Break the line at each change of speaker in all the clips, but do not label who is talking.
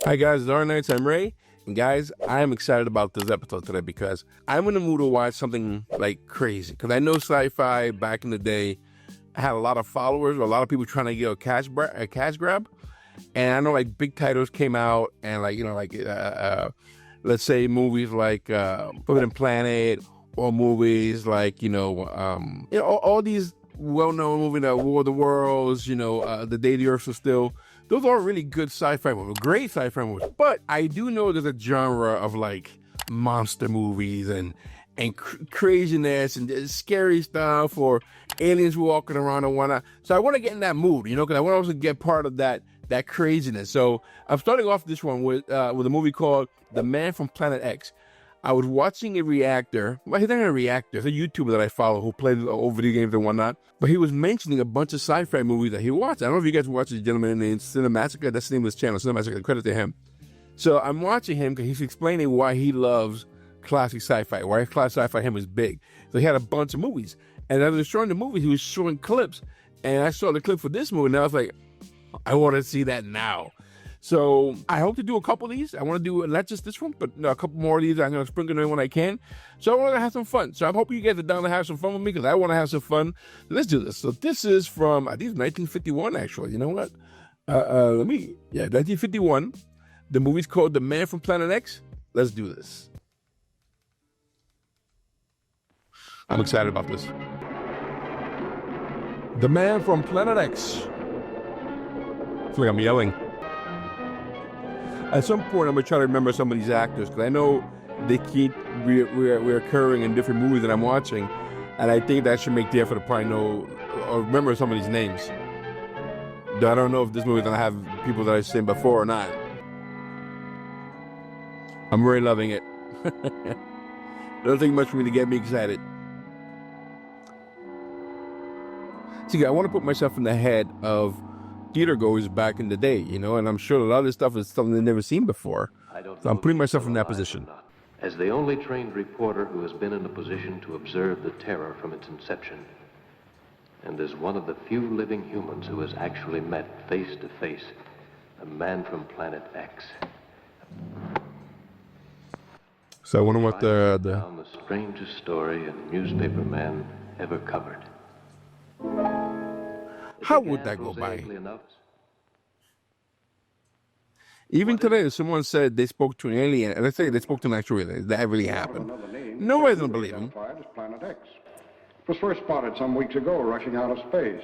Hi guys, Dark Nights. I'm Ray, and guys, I'm excited about this episode today because I'm in the mood to watch something like crazy. Because I know sci-fi back in the day had a lot of followers, or a lot of people trying to get a cash grab, and I know like big titles came out, and let's say movies like Forbidden Planet, or movies like all these well-known movies, War of the Worlds, The Day the Earth Was Still. Those are really good sci-fi movies, great sci-fi movies. But I do know there's a genre of like monster movies and craziness and scary stuff, or aliens walking around and whatnot. So I want to get in that mood, because I want to also get part of that craziness. So I'm starting off this one with a movie called The Man from Planet X. I was watching a reactor. Well, he's not a reactor. It's a YouTuber that I follow who plays old video games and whatnot. But he was mentioning a bunch of sci-fi movies that he watched. I don't know if you guys watch this gentleman named Cinemassacre. That's the name of his channel, Cinemassacre. Credit to him. So I'm watching him because he's explaining why he loves classic sci-fi, why classic sci-fi him is big. So he had a bunch of movies. And as I was showing the movies, he was showing clips. And I saw the clip for this movie, and I was like, I want to see that now. So I hope to do a couple of these. I want to do not just this one, but a couple more of these. I'm going to sprinkle in when I can. So I want to have some fun. So I'm hoping you guys are down to have some fun with me, because I want to have some fun. So let's do this. So this is from, I think it's 1951, actually. You know what? 1951. The movie's called The Man from Planet X. Let's do this. I'm excited about this. The Man from Planet X. I feel like I'm yelling. At some point, I'm going to try to remember some of these actors, because I know they keep reoccurring in different movies that I'm watching, and I think that should make the effort to probably know or remember some of these names. Though I don't know if this movie is going to have people that I've seen before or not. I'm really loving it. It doesn't take much for me to get me excited. See, I want to put myself in the head of theater goers back in the day, and I'm sure a lot of this stuff is something they've never seen before. So I'm putting myself in that position.
As the only trained reporter who has been in a position to observe the terror from its inception, and as one of the few living humans who has actually met face to face a man from Planet X.
So I wonder what the
strangest story a newspaper man ever covered.
How would that go by? Even today, someone said they spoke to an alien, and let's say they spoke to an actual alien. That really happened. Nobody's going to believe them.
Planet X. It was first spotted some weeks ago, rushing out of space.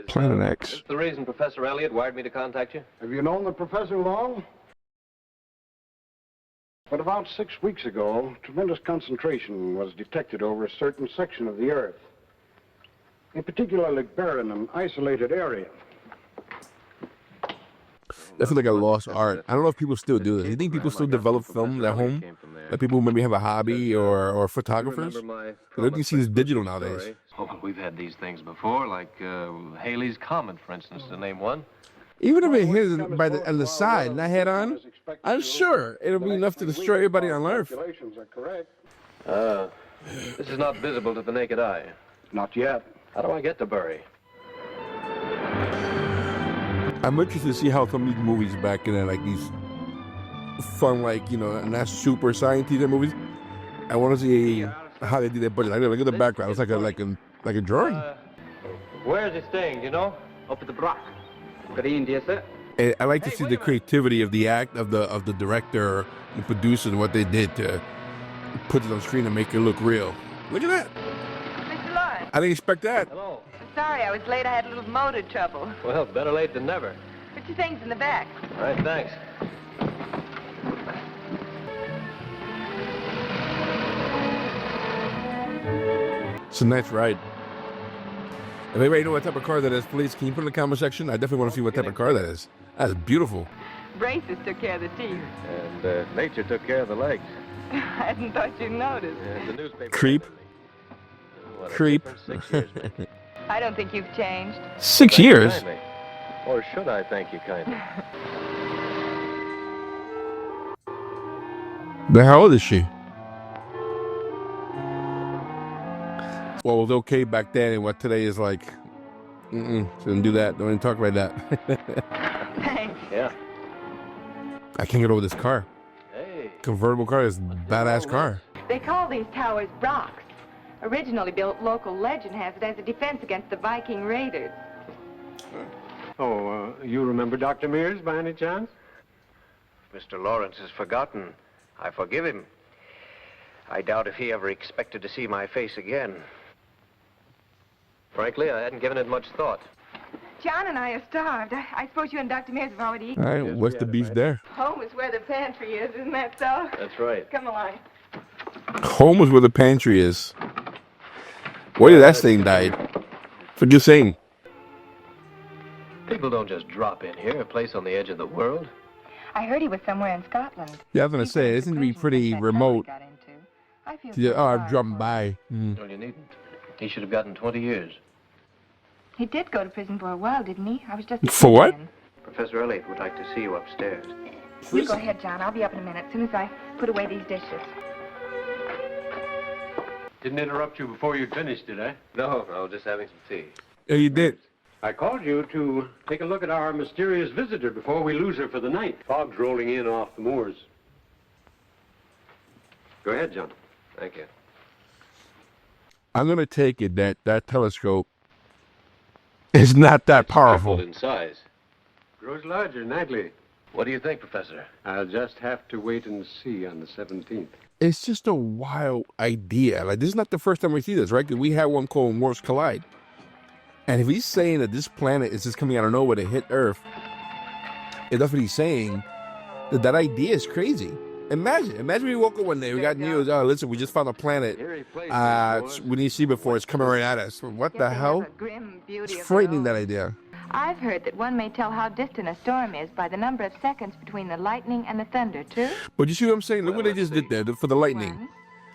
Planet X.
Is the reason Professor Elliott wired me to contact you?
Have you known the professor long? But about 6 weeks ago, tremendous concentration was detected over a certain section of the Earth, a particularly barren and isolated area.
That's like a lost art. I don't know if people still do this. Do you think people still develop film at home? Like people who maybe have a hobby or photographers? Everything seems digital nowadays.
Oh, we've had these things before, like Halley's Comet, for instance, to name one.
Even if it hits on the side, not head on, I'm sure it'll be enough to destroy everybody on Earth.
This is not visible to the naked eye.
Not yet.
How do I get to Bury?
I'm interested to see how some of these movies back in there, like these fun, not super scientific movies. I want to see how they do their budget. Look at the background. It's like a drawing.
Where is he staying? Do you know?
Up at the Brock. Green, dear sir.
And I like to see the creativity of the the director and producer and what they did to put it on screen and make it look real. Look at that.
Mr. Lawrence.
I didn't expect that.
Hello.
I'm sorry I was late. I had a little motor trouble.
Well, better late than never.
Put your things in the back.
All right, thanks.
It's a nice ride. If anybody know what type of car that is, please, can you put in the comment section? I definitely want to see what type of car that is. That's beautiful.
Braces took care of the teeth.
And nature took care of the legs.
I hadn't thought you'd notice.
The newspaper.
Creep.
What a
Creep.
difference 6 years makes.
I don't think you've changed.
6 years?
Kindly. Or should I thank you kindly?
But how old is she? What was okay back then and what today is like. Shouldn't do that. Don't even talk like that.
Thanks.
Yeah.
I can't get over this car.
Hey.
Convertible car is a badass car.
They call these towers Brocks. Originally built, local legend has it as a defense against the Viking raiders.
Oh, you remember Dr. Mears by any chance?
Mr. Lawrence has forgotten. I forgive him. I doubt if he ever expected to see my face again.
Frankly, I hadn't given it much thought.
John and I are starved. I suppose you and Dr. Mears have already
All
eaten.
right, what's the beef there?
Home is where the pantry is, isn't that so?
That's right.
Come along.
Home is where the pantry is. Where did that thing died? What you saying?
People don't just drop in here, a place on the edge of the world.
I heard he was somewhere in Scotland.
Yeah, I was gonna say it seems to be pretty remote. Yeah, oh, I've dropped by.
Well, you needn't. He should have gotten 20 years.
He did go to prison for a while, didn't he? I was just...
For what?
Professor Elliott would like to see you upstairs.
You go ahead, John. I'll be up in a minute, as soon as I put away these dishes.
Didn't interrupt you before you'd finished, did I?
No, I was just having some tea.
Yeah, you did.
I called you to take a look at our mysterious visitor before we lose her for the night. Fog's rolling in off the moors. Go ahead, John.
Thank you.
I'm gonna take it that that telescope is not that powerful.
Doubled in size.
Grows larger nightly.
What do you think, Professor?
I'll just have to wait and see on the 17th.
It's just a wild idea. Like, this is not the first time we see this, right? Because we had one called Morse Collide. And if he's saying that this planet is just coming out of nowhere to hit Earth, if that's what he's saying, that idea is crazy. Imagine we woke up one day, we got news, oh, listen, we just found a planet we didn't see before, it's coming right at us. What the hell? It's frightening, that idea.
I've heard that one may tell how distant a storm is by the number of seconds between the lightning and the thunder, too.
But you see what I'm saying? Look what they just did there for the lightning.
One.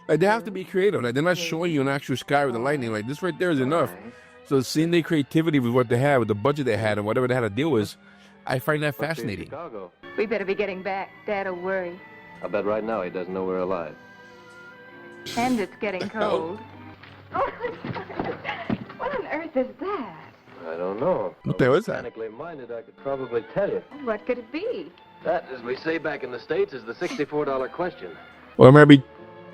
Like, they have to be creative. Like, they're not showing you an actual sky with the lightning. Like, this right there is enough. So seeing their creativity with what they had, with the budget they had, and whatever they had to deal with, I find that fascinating.
Chicago.
We better be getting back. Dad'll worry.
I bet right now he doesn't know we're alive.
And it's getting cold. Oh, what on earth is that?
I don't know.
What the hell is that?
Mechanically minded, I could probably tell you.
What could it be?
That, as we say back in the States, is the $64 question.
Well, I might be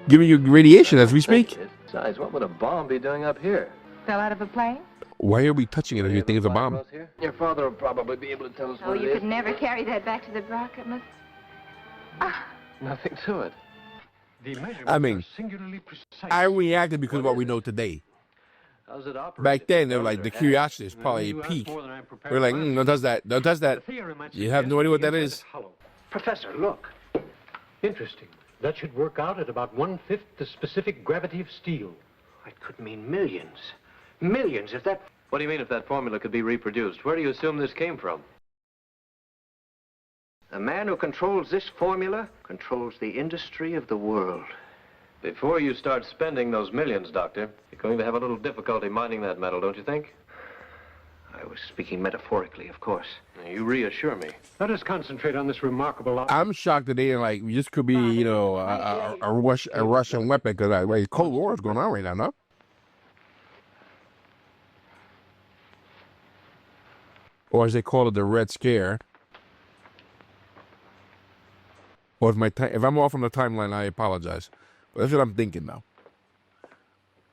giving you radiation as we speak.
Besides, what would a bomb be doing up here?
Fell out of a plane?
Why are we touching it if you think it's a bomb?
Your father will probably be able to tell us
Oh,
what
you
it
could
is.
never carry that back to the Brock. It must... Ah,
Nothing to it.
The measurements
I mean,
are singularly precise.
I reacted because of what we know today.
How's it operate?
Back then, they were like, the curiosity is probably
You
a
asked
peak.
more than I'm prepared
We're like,
to answer.
don't touch that, don't touch that.
The theory might
You have
suggest
no idea what
the
that
inside
is.
hollow. Professor, look. Interesting. That should work out at about 1/5 the specific gravity of steel.
It could mean millions. Millions, if that...
What do you mean if that formula could be reproduced? Where do you assume this came from?
The man who controls this formula controls the industry of the world.
Before you start spending those millions, Doctor, you're going to have a little difficulty mining that metal, don't you think?
I was speaking metaphorically, of course.
Now, you reassure me.
Let us concentrate on this remarkable...
I'm shocked that they like this could be, you know, a Russian weapon because like Cold War is going on right now, no? Or as they call it, the Red Scare. Or if I'm off on the timeline, I apologize. But that's what I'm thinking now.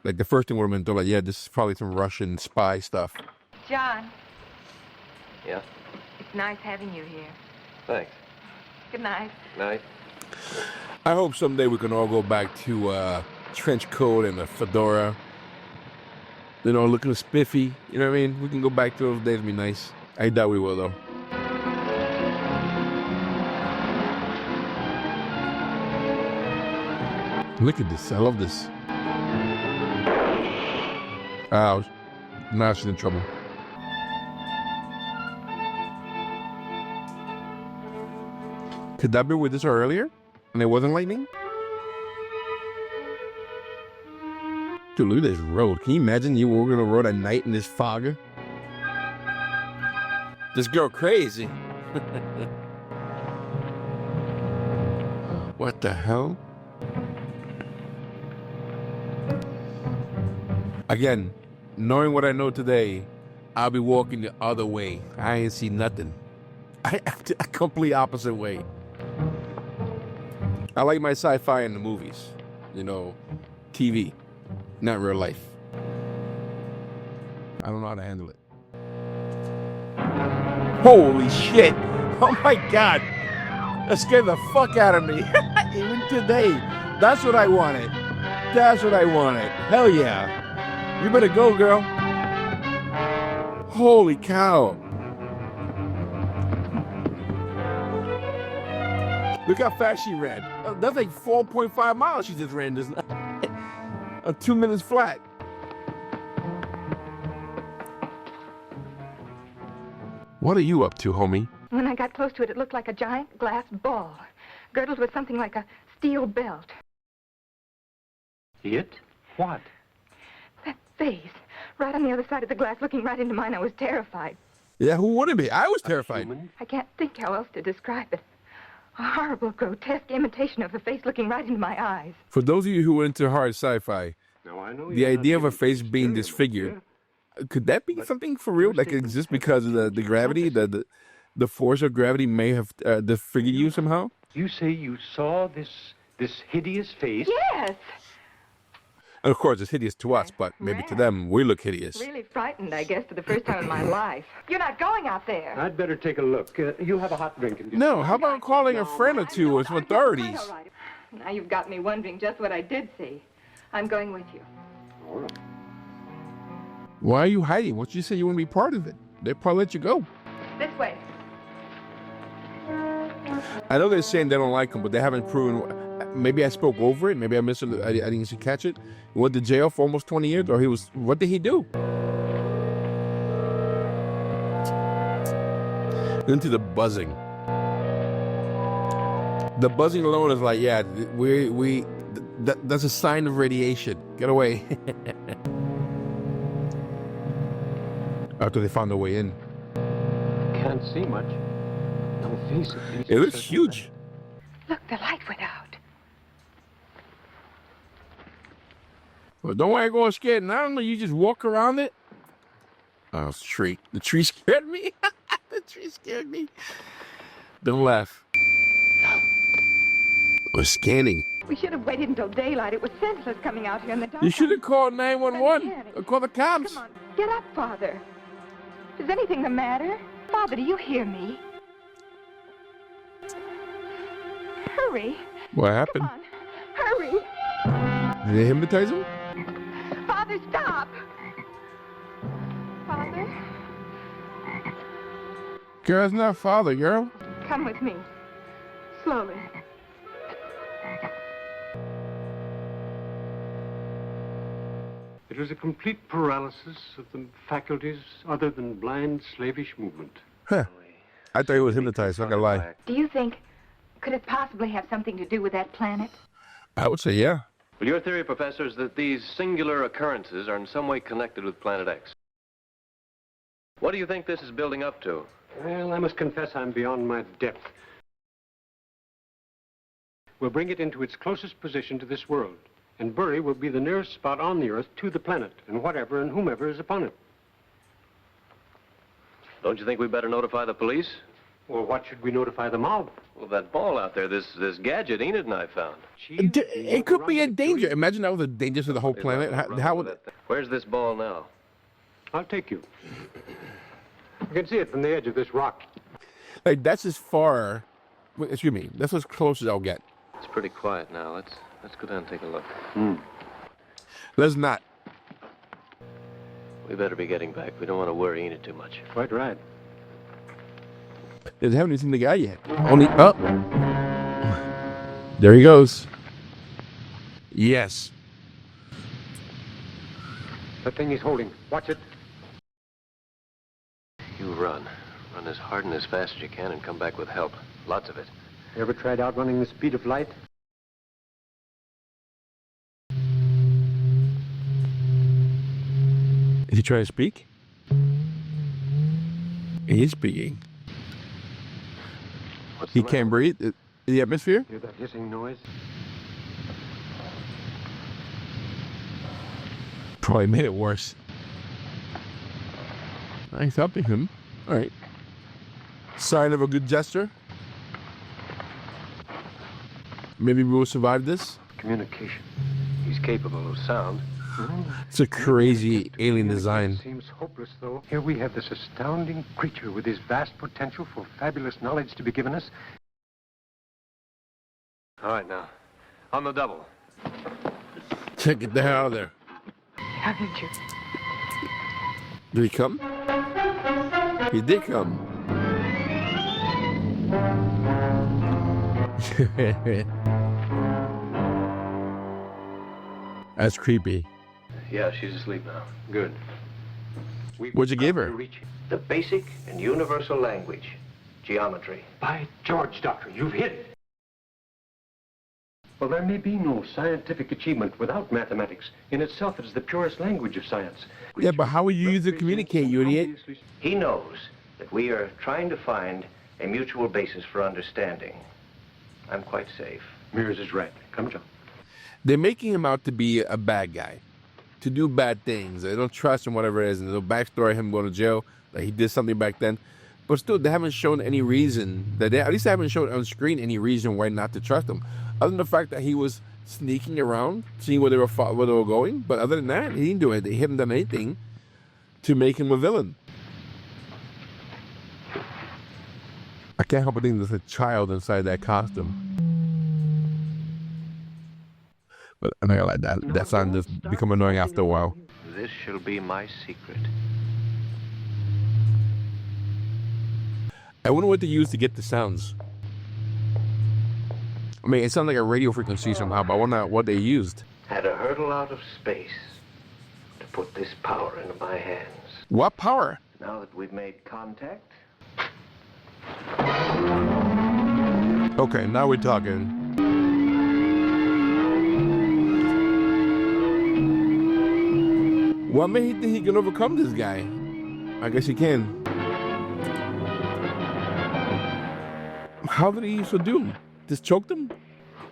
Like the first thing would have been like, yeah, this is probably some Russian spy stuff.
John,
Yeah?
it's nice having you here.
Thanks.
Good night.
Night.
I hope someday we can all go back to trench coat and a fedora. You know, looking spiffy. You know what I mean? We can go back to those days and be nice. I doubt we will, though. Look at this. I love this. Ouch. Now she's in trouble. Could that be with this earlier? And it wasn't lightning? Dude, look at this road. Can you imagine you walking on the road at night in this fog? This girl crazy. What the hell? Again, knowing what I know today, I'll be walking the other way. I ain't see nothing. A complete opposite way. I like my sci-fi in the movies, you know, TV, not real life. I don't know how to handle it. Holy shit! Oh my god! That scared the fuck out of me. Even today. That's what I wanted. That's what I wanted. Hell yeah. You better go, girl. Holy cow. Look how fast she ran. That's like 4.5 miles she just ran this. 2 minutes flat. What are you up to, homie?
When I got close to it, it looked like a giant glass ball, girdled with something like a steel belt.
It? What?
That face, right on the other side of the glass, looking right into mine, I was terrified.
Yeah, who wouldn't be? I was terrified.
I can't think how else to describe it. A horrible, grotesque imitation of the face looking right into my eyes.
For those of you who are into hard sci-fi,
Now, I know
the idea of a face being disfigured, could that be something for real that could exist because of the gravity, the force of gravity may have disfigured you somehow?
You say you saw this hideous face?
Yes!
And of course, it's hideous to us, but maybe to them, we look hideous.
Really frightened, I guess, for the first time in my life. You're not going out there.
I'd better take a look. You have a hot drink. And
No, how about calling a friend or two or some authorities?
All right. Now you've got me wondering just what I did see. I'm going with you.
All right.
Why are you hiding? Once you say you want to be part of it, they'll probably let you go.
This way.
I know they're saying they don't like him, but they haven't proven. Maybe I spoke over it. Maybe I missed it. I didn't catch it. He went to jail for almost 20 years, or he was. What did he do? Into the buzzing. The buzzing alone is like, yeah, that's a sign of radiation. Get away. After they found their way in.
Can't see much. No face at least.
It looks huge.
Look, the light went out.
Well, don't worry, going scared. And I don't know, you just walk around it. Oh, it's a tree. The tree scared me. The tree scared me. Don't laugh. We're scanning.
We should have waited until daylight. It was senseless coming out here in the dark.
You should have called 911 or called the cops.
Come on, get up, Father. Is anything the matter? Father, do you hear me? Hurry.
What happened?
Come on, hurry.
Did they hypnotize him?
Father, stop. Father,
Girl, it's not father, girl.
come with me. Slowly.
It was a complete paralysis of the faculties other than blind, slavish movement.
Huh. I thought he was hypnotized, not gonna lie.
Do you think, could it possibly have something to do with that planet?
I would say yeah.
Well, your theory, Professor, is that these singular occurrences are in some way connected with Planet X. What do you think this is building up to?
Well, I must confess I'm beyond my depth. We'll bring it into its closest position to this world, and Bury will be the nearest spot on the Earth to the planet, and whatever and whomever is upon it.
Don't you think we better notify the police?
Well, what should we notify them of?
Well, that ball out there, this gadget Enid and I found.
It could be a danger. Imagine that was a danger to the whole planet. How would
that? Where's this ball now?
I'll take you. You can see it from the edge of this rock.
like that's as far? Excuse me. That's as close as I'll get.
It's pretty quiet now. Let's go down and take a look.
Let's not.
We better be getting back. We don't want to worry Enid too much.
Quite right.
They haven't even seen the guy yet. Only up. There he goes. Yes.
That thing he's holding. Watch it.
You run. Run as hard and as fast as you can and come back with help. Lots of it.
You ever tried outrunning the speed of light?
Is he trying to speak? He is speaking.
What's
He
the matter?
can't breathe. The atmosphere?
Hear that hissing noise?
Probably made it worse. Nice helping him. All right. Sign of a good gesture. Maybe we will survive this.
Communication. He's capable of sound.
It's a crazy alien design.
Seems hopeless, though. Here we have this astounding creature with his vast potential for fabulous knowledge to be given us.
All right, now. On the double.
Get the hell out of there.
Haven't you?
Did he come? He did come. That's creepy.
Yeah, she's asleep now. Good.
What'd you give her?
The basic and universal language, geometry.
By George, Doctor, you've hit it. Well, there may be no scientific achievement without mathematics. In itself, it is the purest language of science.
Yeah, but how would you use it to communicate, you idiot?
He knows that we are trying to find a mutual basis for understanding. I'm quite safe.
Mears is right. Come, John.
They're making him out to be a bad guy, to do bad things. They don't trust him, whatever it is, and the backstory of him going to jail, like he did something back then. But still, they haven't shown any reason at least they haven't shown on screen any reason why not to trust him, other than the fact that he was sneaking around, seeing where they were going. But other than that, he didn't do anything. He hadn't done anything to make him a villain. I can't help but think there's a child inside that costume. But I know like that. That sound just become annoying after a while.
This shall be my secret.
I wonder what they use to get the sounds. I mean, it sounds like a radio frequency somehow, but I wonder what they used.
Had to hurtle out of space to put this power into my hands.
What power?
Now that we've made contact,
Okay, now we're talking. What made he think he can overcome this guy? I guess he can. How did he subdue him? Just choked him?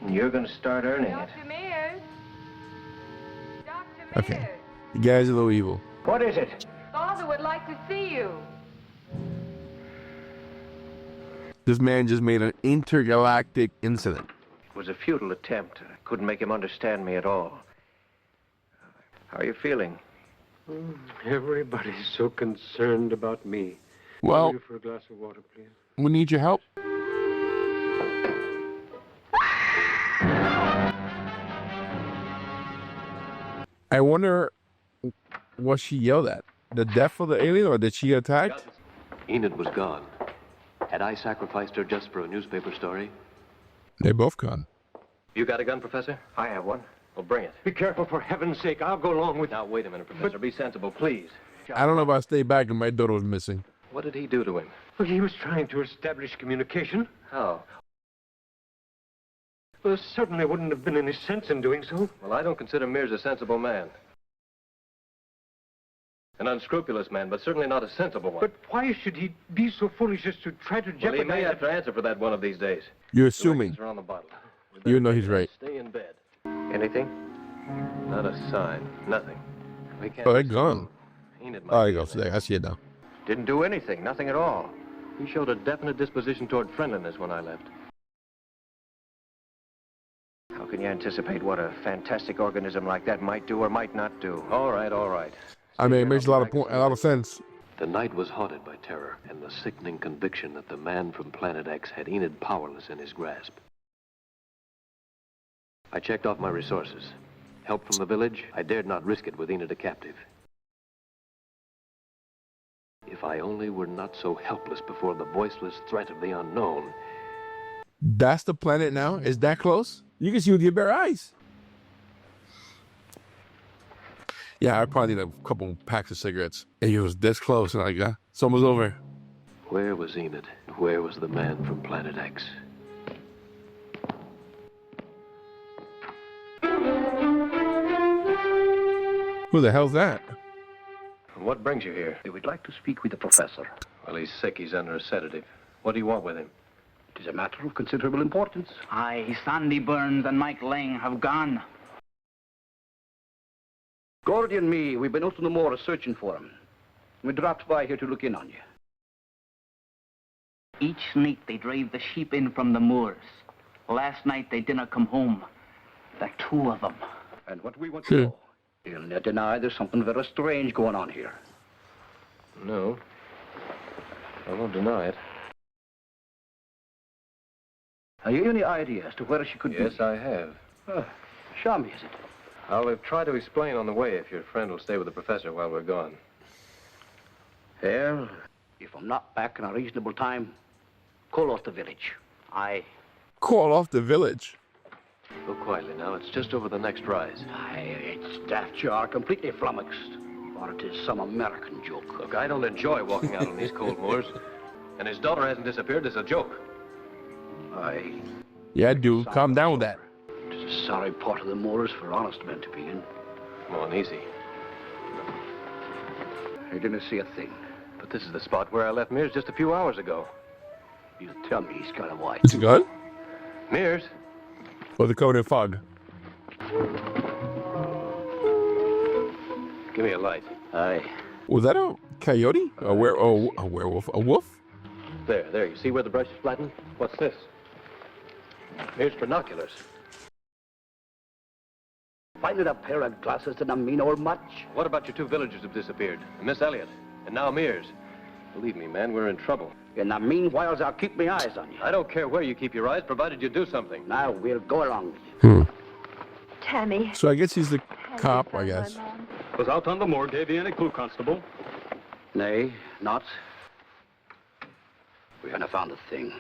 you're going to start earning it.
Dr. Mears? Dr. Mears?
Okay. The guy's a little evil.
What is it?
Father would like to see you.
This man just made an intergalactic incident.
It was a futile attempt. I couldn't make him understand me at all. How are you feeling?
Everybody's so concerned about me.
Well,
You for a glass of water, please.
we need your help. I wonder what she yelled at. The death of the alien, or did she get attacked?
Enid was gone. Had I sacrificed her just for a newspaper story?
They're both gone.
You got a gun, Professor?
I have one.
Well, bring it.
Be careful, for heaven's sake. I'll go along with...
Now, wait a minute, Professor. Be sensible, please.
I don't know if I stayed back and my daughter was missing.
What did he do to him?
Well, he was trying to establish communication.
How?
Well, there certainly wouldn't have been any sense in doing so.
Well, I don't consider Mears a sensible man. An unscrupulous man, but certainly not a sensible one.
But why should he be so foolish as to try to
Well,
jeopardize...
he may have to answer for that one of these days.
You're assuming.
Are on the bottle.
You know he's right.
Stay in bed.
Anything?
Not a sign. Nothing. We can't.
Oh, they're gone.
Enid
Oh,
might
there
be
you go.
there.
I see it now.
Didn't do anything. Nothing at all.
He showed a definite disposition toward friendliness when I left.
How can you anticipate what a fantastic organism like that might do or might not do?
All right, all right.
I mean, it makes a lot of sense.
The night was haunted by terror and the sickening conviction that the man from Planet X had Enid powerless in his grasp. I checked off my resources. Help from the village, I dared not risk it with Enid a captive. If I only were not so helpless before the voiceless threat of the unknown.
That's the planet now? Is that close? You can see with your bare eyes. Yeah, I probably need a couple packs of cigarettes. And he was this close, and it's almost over.
Where was Enid? Where was the man from Planet X?
Who the hell's that?
What brings you here?
We'd like to speak with the professor.
Well, he's sick. He's under a sedative. What do you want with him?
It is a matter of considerable importance.
Aye, Sandy Burns and Mike Lang have gone.
Gordy and me, we've been out on the moor searching for him. We dropped by here to look in on you.
Each night they drive the sheep in from the moors. Last night they didn't come home. The two of them.
And what we want to know, you'll not deny there's something very strange going on here.
No. I won't deny it.
Have you any idea as to where she could be?
Yes, I have.
Show me, is it?
I'll try to explain on the way if your friend will stay with the professor while we're gone.
Well, if I'm not back in a reasonable time, call off the village.
Aye.
Call off the village.
Go quietly now. It's just over the next rise.
Aye, it's daft you are completely flummoxed. Or it is some American joke.
Look, I don't enjoy walking out on these cold moors. And his daughter hasn't disappeared. It's a joke.
Aye.
Yeah, I do. Calm down with that.
It's a sorry part of the moors for honest men to be in.
Come on, easy.
I didn't see a thing.
But this is the spot where I left Mears just a few hours ago.
You tell me he's got a wife.
Is it good?
Mears?
Or the coat in fog?
Give me a light.
Aye.
Was that a coyote? A werewolf? A wolf?
There. You see where the brush is flattened? What's this? Here's binoculars.
Finding a pair of glasses didn't mean or much.
What about your two villagers who've disappeared? And Miss Elliott. And now Mears. Believe me, man, we're in trouble.
In the meanwhile, I'll keep my eyes on you.
I don't care where you keep your eyes, provided you do something.
Now, we'll go along with you.
Tammy.
So I guess he's the cop, I guess.
Was out on the moor, gave you any clue, Constable?
Nay, not. We haven't found a thing.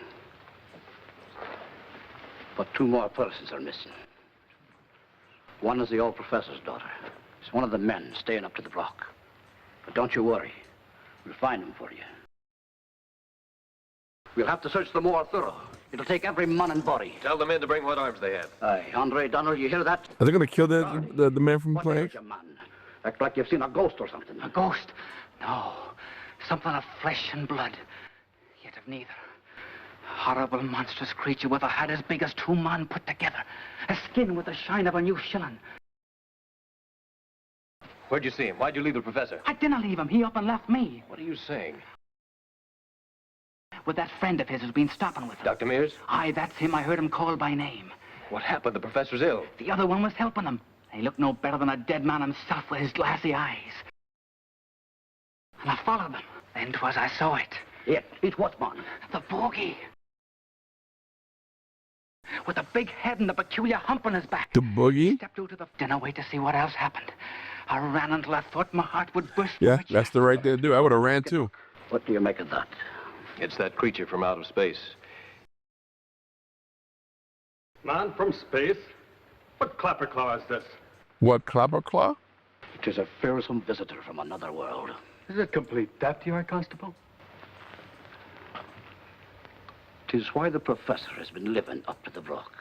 But two more persons are missing. One is the old professor's daughter. It's one of the men staying up to the rock. But don't you worry. We'll find him for you. We'll have to search the moor thorough. It'll take every man and body.
Tell the men to bring what arms they have.
Aye, Andre Donald, you hear that?
Are they going to kill the man from
What
Plague?
ails you, man? Act like you've seen a ghost or something.
A ghost? No. Something of flesh and blood. Yet of neither. Horrible, monstrous creature with a head as big as two men put together. A skin with the shine of a new shilling.
Where'd you see him? Why'd you leave the professor?
I didn't leave him. He up and left me.
What are you saying?
With that friend of his who's been stopping with him.
Dr. Mears?
Aye, that's him. I heard him called by name.
What happened? The professor's ill.
The other one was helping him. He looked no better than a dead man himself with his glassy eyes. And I followed them. Then 'twas I saw it.
It what, man?
The bogey. With a big head and a peculiar hump on his back.
The boogie?
Stepped out to the... Didn't wait to see what else happened. I ran until I thought my heart would burst.
Yeah, that's the right thing to do. I would have ran too.
What do you make of that?
It's that creature from outer space.
Man from space? What clapperclaw is this?
What, Clapperclaw?
It is a fearsome visitor from another world.
Is it complete depth you are, Constable?
It is why the professor has been living up to the rock.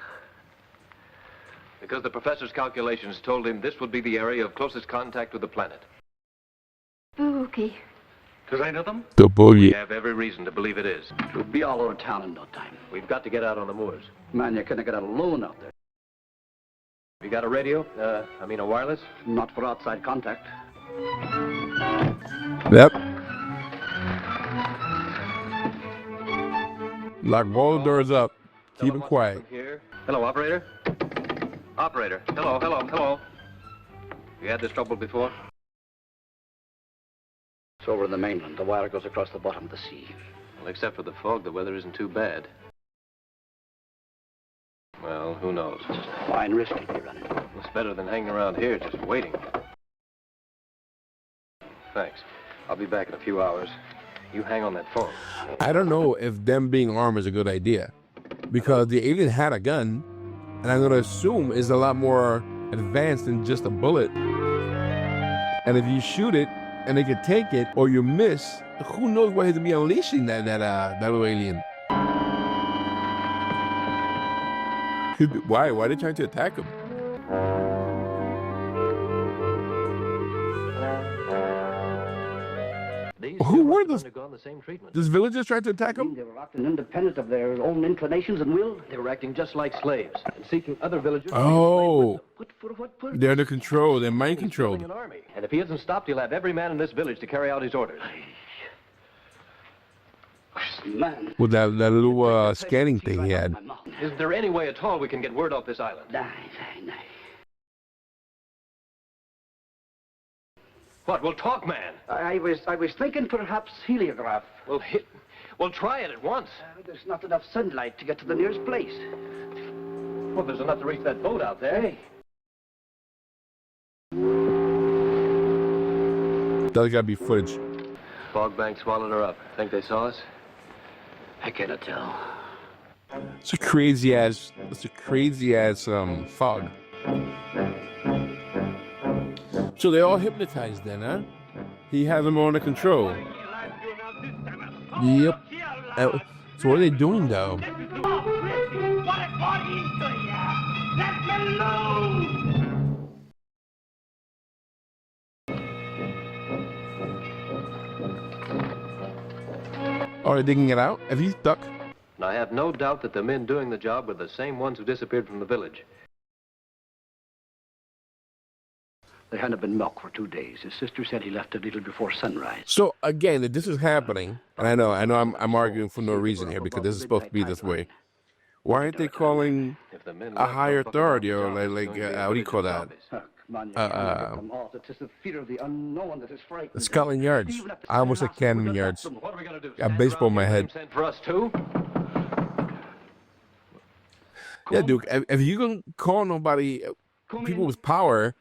Because the professor's calculations told him this would be the area of closest contact with the planet.
Spooky.
Does I know them?
The
We
boogie.
have every reason to believe it is.
It will be all over town in no time.
We've got to get out on the moors.
Man, you couldn't get alone out there.
You got a radio? A wireless?
Not for outside contact.
Yep. Lock all the doors up. Keep it quiet.
Here. Hello, operator. Operator. Hello. You had this trouble before?
It's over in the mainland. The wire goes across the bottom of the sea.
Well, except for the fog, the weather isn't too bad. Well, who knows?
Fine risk you'd be running.
It's better than hanging around here just waiting. Thanks. I'll be back in a few hours. You hang on that phone.
I don't know if them being armed is a good idea. Because the alien had a gun, and I'm going to assume is a lot more advanced than just a bullet. And if you shoot it, and they can take it, or you miss, who knows what he's going to be unleashing that little alien. Why? Why are they trying to attack him? Who were those?
Undergone the same treatment.
This villagers tried to attack him?
They were acting independent of their own inclinations and will.
They were acting just like slaves and seeking other villagers.
Oh,
But for what purpose?
they're under control. They're mind controlled.
An army. And if he isn't stopped, he'll have every man in this village to carry out his orders.
man.
with that little scanning thing he had.
Isn't there any way at all we can get word off this island?
No.
What? Well, talk, man.
I was thinking perhaps heliograph.
Well, try it at once.
There's not enough sunlight to get to the nearest place.
Well, there's enough to reach that boat out there.
Hey.
There's gotta be footage.
Fog bank swallowed her up. Think they saw us?
I cannot tell.
It's a crazy ass fog. So they're all hypnotized then, huh? He has them all under control. Yep. So what are they doing though? Are they digging it out? Have you stuck?
And I have no doubt that the men doing the job were the same ones who disappeared from the village.
They hadn't been milk for 2 days. His sister said he left a little before sunrise.
So again, if this is happening, and I know I'm arguing for no reason here because this is supposed to be this way. Why aren't they calling a higher authority or like what do you call that?
It is the fear of the unknown that is frightening.
Scotland Yards. I almost said Cannon Yards.
What are we gonna do?
Got baseball in my head.
Sent for us too?
Yeah, Duke. If you can call nobody, people with power,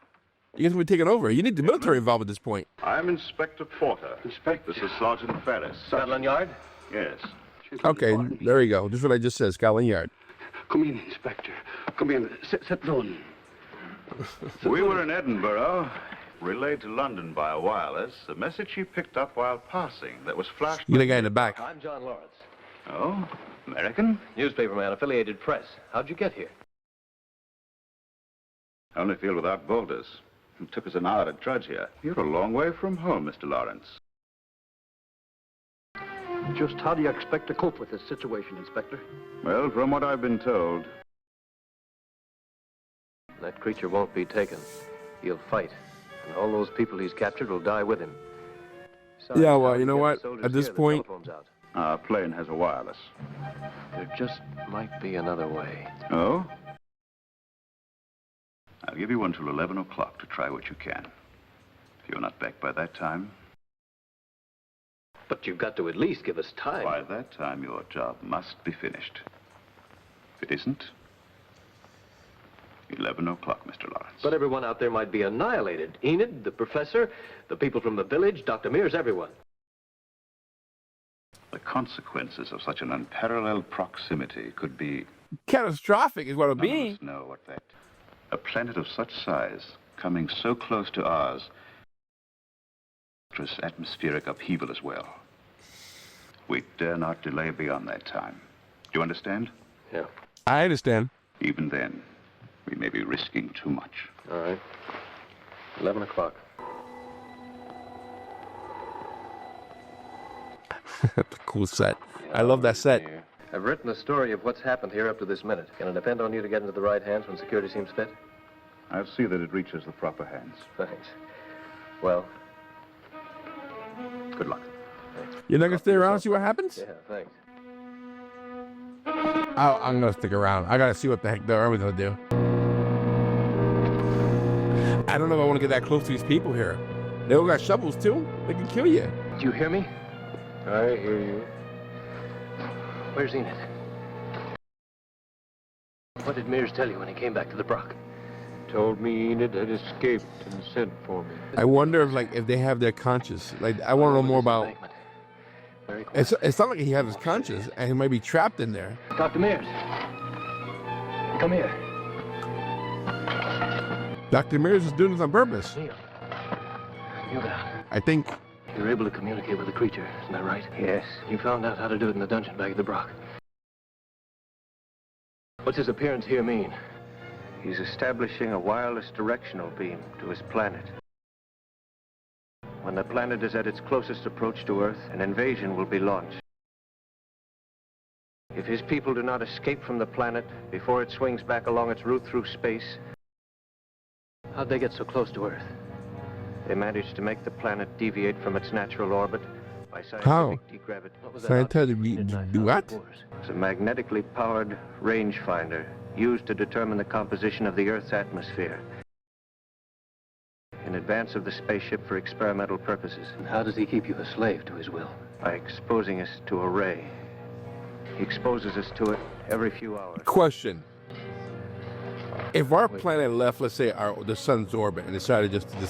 you guys will be taking over. You need the military involved at this point.
I'm Inspector Porter. Inspector. This is Sergeant Ferris.
Scotland Yard?
Yes.
Okay, there you go. This is what I just said, Scotland Yard.
Come in, Inspector. Come in. Sit down.
We were in Edinburgh, relayed to London by a wireless, a message she picked up while passing that was flashed...
You got a guy in the back.
I'm John Lawrence.
Oh? American?
Newspaperman, affiliated press. How'd you get here?
Only field without borders. It took us an hour to trudge here. You're a long way from home, Mr. Lawrence.
Just how do you expect to cope with this situation, Inspector?
Well, from what I've been told,
That creature won't be taken. He'll fight. And all those people he's captured will die with him. Besides,
Yeah, well,
how
you know
get
what?
the soldiers
At this
here? The
point-
telephone's out.
our plane has a wireless.
There just might be another way.
Oh? I'll give you until 11 o'clock to try what you can. If you're not back by that time,
But you've got to at least give us time.
by that time your job must be finished. If it isn't, 11 o'clock, Mr. Lawrence.
But everyone out there might be annihilated. Enid, the professor, the people from the village, Dr. Mears, everyone.
The consequences of such an unparalleled proximity could be...
Catastrophic is what it'll
None of
be.
us know what that... A planet of such size, coming so close to ours, there's atmospheric upheaval as well. We dare not delay beyond that time. Do you understand?
Yeah.
I understand.
Even then, we may be risking too much.
All right. 11 o'clock.
That's a cool set. I love that set.
I've written a story of what's happened here up to this minute. Can it depend on you to get into the right hands when security seems fit?
I'll see that it reaches the proper hands.
Thanks. Well,
Good luck.
You're not gonna stay around and see what happens?
yeah, thanks.
I'm gonna stick around. I gotta see what the heck the army's gonna do. I don't know if I want to get that close to these people here. They all got shovels too. They can kill you.
Do you hear me? I hear you. Where's Enid? What did Mears tell you when he came back to the Brock?
Told me Enid had escaped and sent for me.
I wonder if they have their conscience. Like I want to know more about.
Very quick.
It's not like he has his conscience and he might be trapped in there.
Dr. Mears. Come here.
Dr. Mears is doing this on purpose.
Kneel. Kneel down.
I think.
You're able to communicate with the creature, isn't that right?
Yes.
You found out how to do it in the dungeon back at the Brock. What's his appearance here mean?
He's establishing a wireless directional beam to his planet. When the planet is at its closest approach to Earth, an invasion will be launched. If his people do not escape from the planet before it swings back along its route through space,
How'd they get so close to Earth?
they manage to make the planet deviate from its natural orbit by
How?
scientific degravitation.
What was that
Scientific
object?
do what?
It's a magnetically powered rangefinder used to determine the composition of the Earth's atmosphere in advance of the spaceship for experimental purposes.
And how does he keep you a slave to his will?
By exposing us to a ray. He exposes us to it every few hours.
Question. If our planet left, let's say, the sun's orbit and decided just to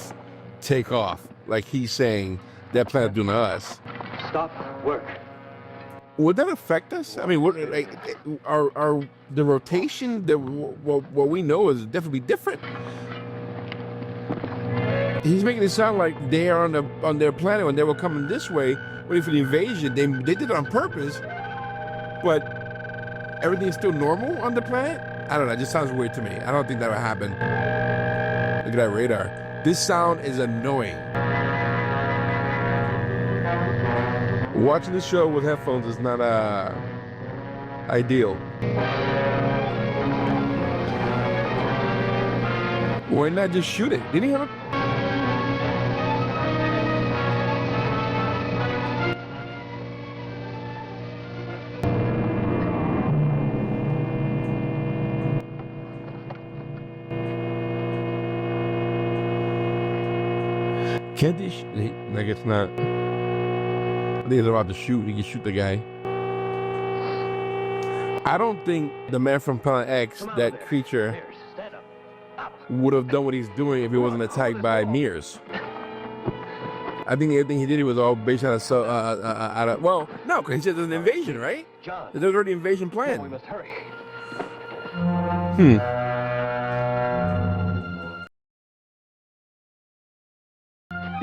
take off, like he's saying that planet doing to us,
Stop work.
would that affect us? I mean, are the rotation, what we know is definitely different. He's making it sound like they are on their planet when they were coming this way, waiting for the invasion. They did it on purpose, but everything's still normal on the planet? I don't know. It just sounds weird to me. I don't think that would happen. Look at that radar. This sound is annoying. Watching the show with headphones is not ideal. Why not just shoot it? Didn't he have a... Can't he? Like it's not. I think he's about to shoot. He can shoot the guy. I don't think the man from Planet X, that creature, would have done what he's doing if he wasn't attacked by mirrors. I think everything he did was all based out of well, no, because he said there's an invasion, right? There's already an invasion plan.
We must hurry.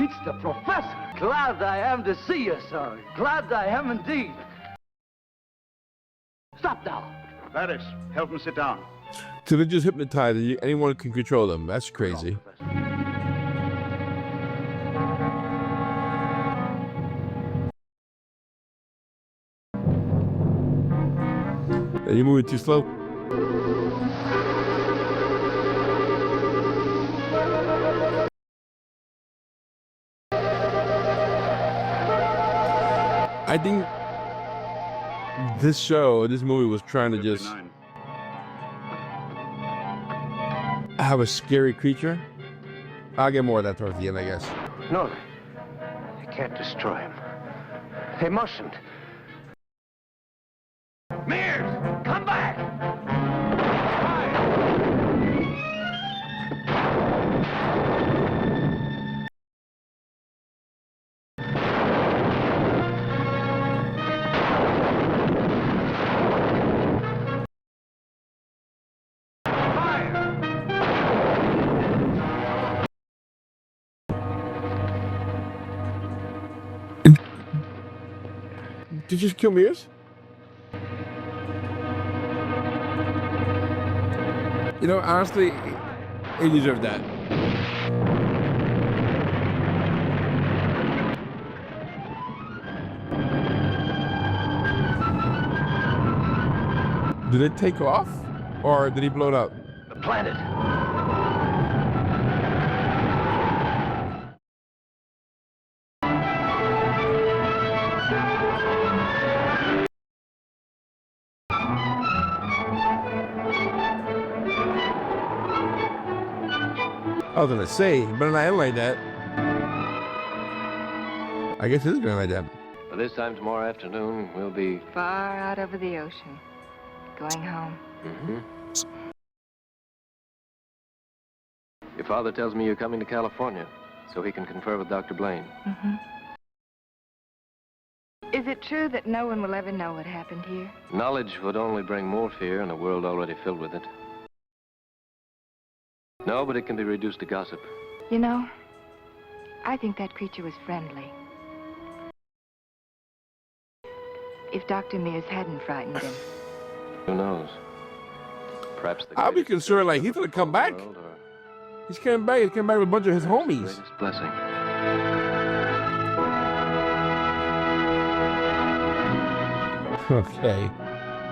It's the professor. Glad I am to see you, sir. Glad I am indeed. Stop now.
Gladys, help him sit down.
So they're just hypnotized. Anyone can control them. That's crazy. Are you moving too slow? I think this movie was trying to just have a scary creature. I'll get more of that towards the end, I guess.
No, they can't destroy him. They mustn't. Mears, come back!
Did you just kill Mears? You know, honestly, he deserved that. Did it take off? Or did he blow it up?
The planet.
I was gonna say, but not like that. I guess it is going like that.
By this time tomorrow afternoon, we'll be...
Far out over the ocean. Going home.
Mm-hmm. Your father tells me you're coming to California, so he can confer with Dr. Blaine.
Mm-hmm. Is it true that no one will ever know what happened here?
Knowledge would only bring more fear in a world already filled with it. No, but it can be reduced to gossip.
You know, I think that creature was friendly. If Dr. Mears hadn't frightened him.
Who knows? Perhaps the
I'll be concerned, like, he's gonna come back. He's coming back. He's coming back with a bunch of his homies.
Greatest blessing.
Okay.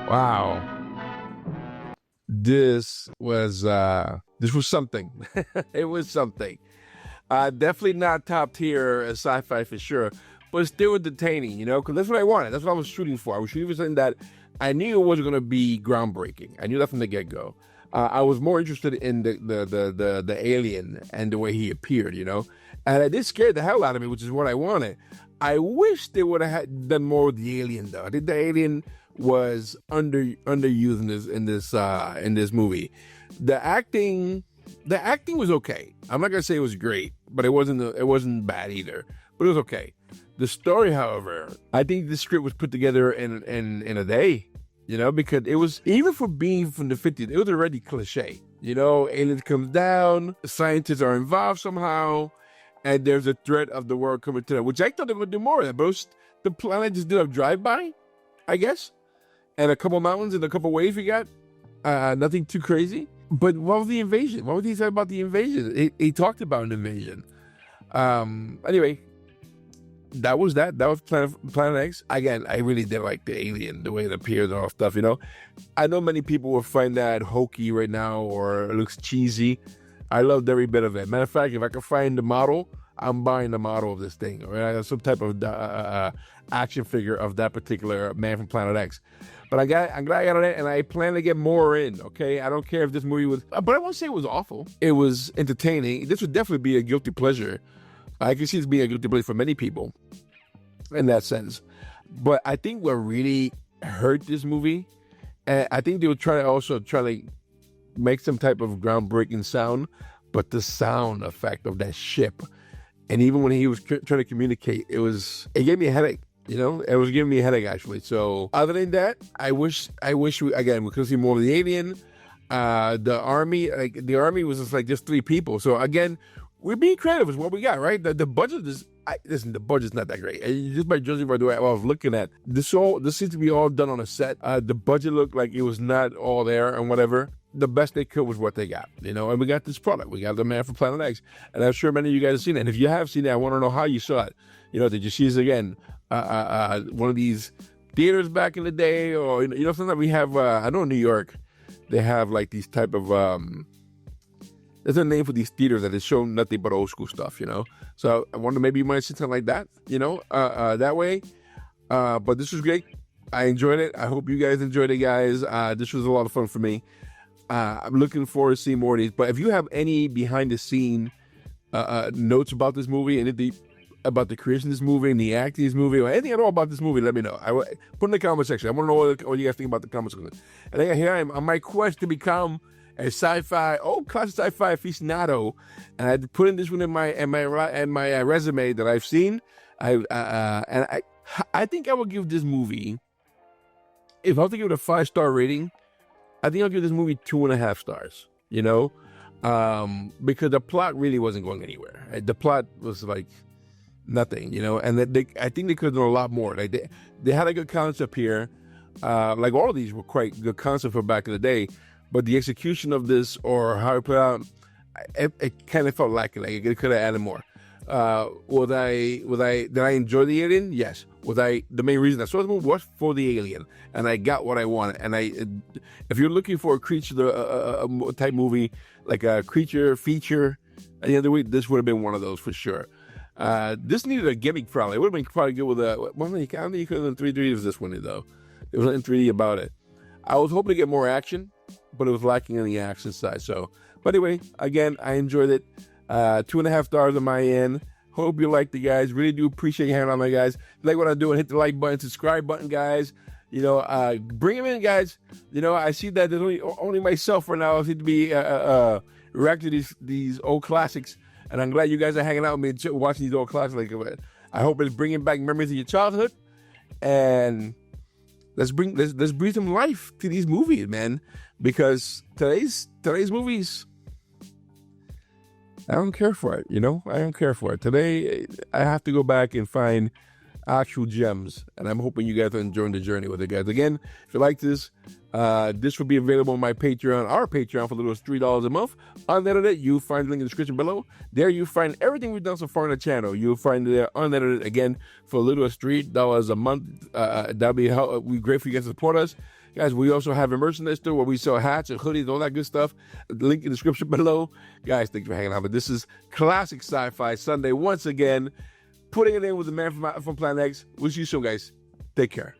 Wow. This was something. It was something. Definitely not top tier sci-fi for sure. but still entertaining, because that's what I wanted. That's what I was shooting for. I was shooting for something that I knew it wasn't going to be groundbreaking. I knew that from the get-go. I was more interested in the alien and the way he appeared, and it did scare the hell out of me, which is what I wanted. I wish they would have done more with the alien, though. I think the alien was underused in this movie. The acting was okay. I'm not gonna say it was great, but it wasn't bad either. But it was okay. The story, however, I think the script was put together in a day. Because it was, even for being from the 50s, it was already cliche. Aliens comes down, scientists are involved somehow, and there's a threat of the world coming to them, which I thought they would do more of that. But the planet just did a drive-by, I guess, and a couple mountains and a couple waves we got. Nothing too crazy. But what was the invasion? What was he saying about the invasion? He talked about an invasion. Anyway, that was Planet X. Again, I really did like the alien, the way it appeared and all stuff, I know many people will find that hokey right now or it looks cheesy. I loved every bit of it. Matter of fact, if I could find the model, I'm buying the model of this thing, or some type of action figure of that particular man from Planet X. But I'm glad I got it, and I plan to get more in, okay? I don't care if this movie was, but I won't say it was awful. It was entertaining. This would definitely be a guilty pleasure. I can see this being a guilty pleasure for many people in that sense. But I think what really hurt this movie, and I think they would try to make some type of groundbreaking sound, but the sound effect of that ship, and even when he was trying to communicate, it gave me a headache. It was giving me a headache actually. So other than that, I wish we could see more of the alien. The army was just 3 people. So again, we're being creative with what we got, right? The budget is, the budget's not that great. Just by judging by the way I was looking at this, seems to be all done on a set. The budget looked like it was not all there and whatever. The best they could was what they got, and we got this product. We got the man from Planet X, and I'm sure many of you guys have seen it. And if you have seen it, I want to know how you saw it. Did you see this again? One of these theaters back in the day, or sometimes we have. I know in New York, they have like these type of. There's a name for these theaters that is showing nothing but old school stuff, So I wonder maybe you might see something like that, that way. But this was great. I enjoyed it. I hope you guys enjoyed it, guys. This was a lot of fun for me. I'm looking forward to seeing more of these. But if you have any behind the scene notes about this movie, anything about the creation of this movie and the acting of this movie, or anything at all about this movie, let me know. Put in the comment section. I want to know what you guys think about the comment section. And here I am on my quest to become a classic sci-fi aficionado, and I had to put in this one in my resume that I've seen. I think I will give this movie, if I have to give it a 5-star rating, I think I'll give this movie 2.5 stars. Because the plot really wasn't going anywhere. The plot was like nothing, and I think they could have done a lot more. Like they had a good concept here. Like all of these were quite good concepts for back in the day, but the execution of this or how it put out, it kind of felt lacking. Like it could have added more. Did I enjoy the alien? Yes. The main reason I saw the movie was for the alien, and I got what I wanted. And if you're looking for a creature type movie, like a creature feature, at the end of the week, this would have been one of those for sure. This needed a gimmick probably. It would have been probably good with I don't think you could have done 3D with this one though. There was nothing 3D about it. I was hoping to get more action, but it was lacking on the action side. So, but anyway, again, I enjoyed it. 2.5 stars on my end. Hope you liked it, guys. Really do appreciate you hanging on, my guys. Like what I'm doing, hit the like button, subscribe button, guys. Bring them in, guys. I see that there's only myself for now. I seem to be reacting to these old classics, and I'm glad you guys are hanging out with me, watching these old classics. I hope it's bringing back memories of your childhood, and let's breathe some life to these movies, man. Because today's movies, I don't care for it, I don't care for it. Today, I have to go back and find actual gems, and I'm hoping you guys are enjoying the journey with it, guys. Again, if you like this will be available on my Patreon, our Patreon, for little as $3 a month. Unedited, you'll find the link in the description below. There you'll find everything we've done so far on the channel. You'll find it there unedited, again, for a little as $3 a month. That'll be we're great for you guys to support us. Guys, we also have a merchandise store where we sell hats and hoodies, all that good stuff. Link in the description below. Guys, thanks for hanging out. But this is Classic Sci-Fi Sunday once again. putting it in with the man from Planet X. We'll see you soon, guys. Take care.